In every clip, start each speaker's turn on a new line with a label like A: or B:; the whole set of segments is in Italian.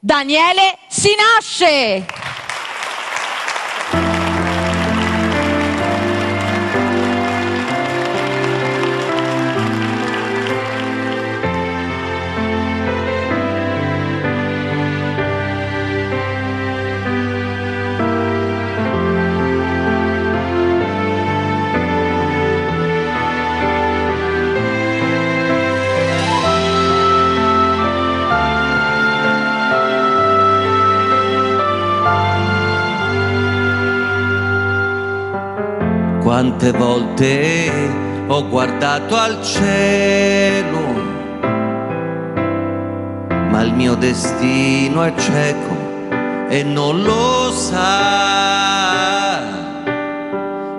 A: Daniele Sinasce.
B: Quante volte ho guardato al cielo, ma il mio destino è cieco e non lo sa.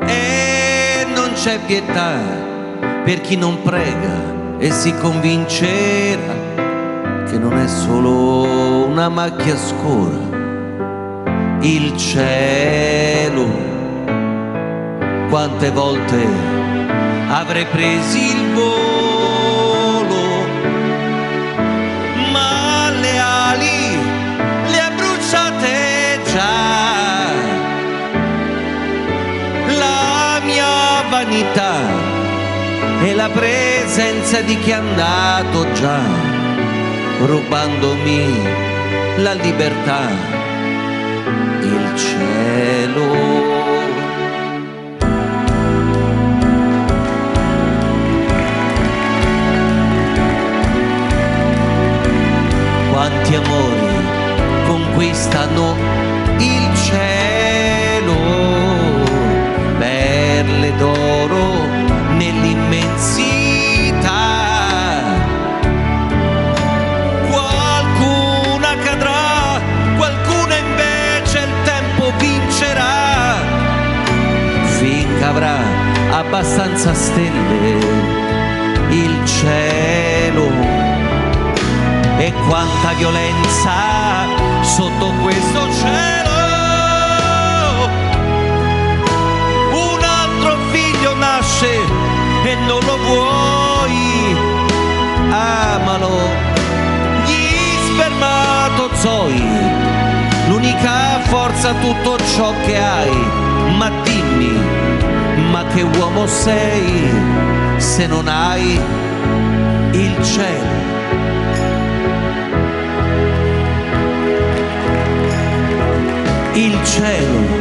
B: E non c'è pietà per chi non prega e si convincerà che non è solo una macchia scura il cielo. Quante volte avrei preso il volo, ma le ali le ha bruciate già. La mia vanità e la presenza di chi è andato già, rubandomi la libertà, il cielo. Quanti amori conquistano il cielo, perle d'oro nell'immensità. Qualcuna cadrà, qualcuna invece il tempo vincerà, finché avrà abbastanza stelle il cielo. E quanta violenza sotto questo cielo. Un altro figlio nasce e non lo vuoi, amalo. Gli spermatozoi, l'unica forza, tutto ciò che hai. Ma dimmi, ma che uomo sei se non hai il cielo? Il cielo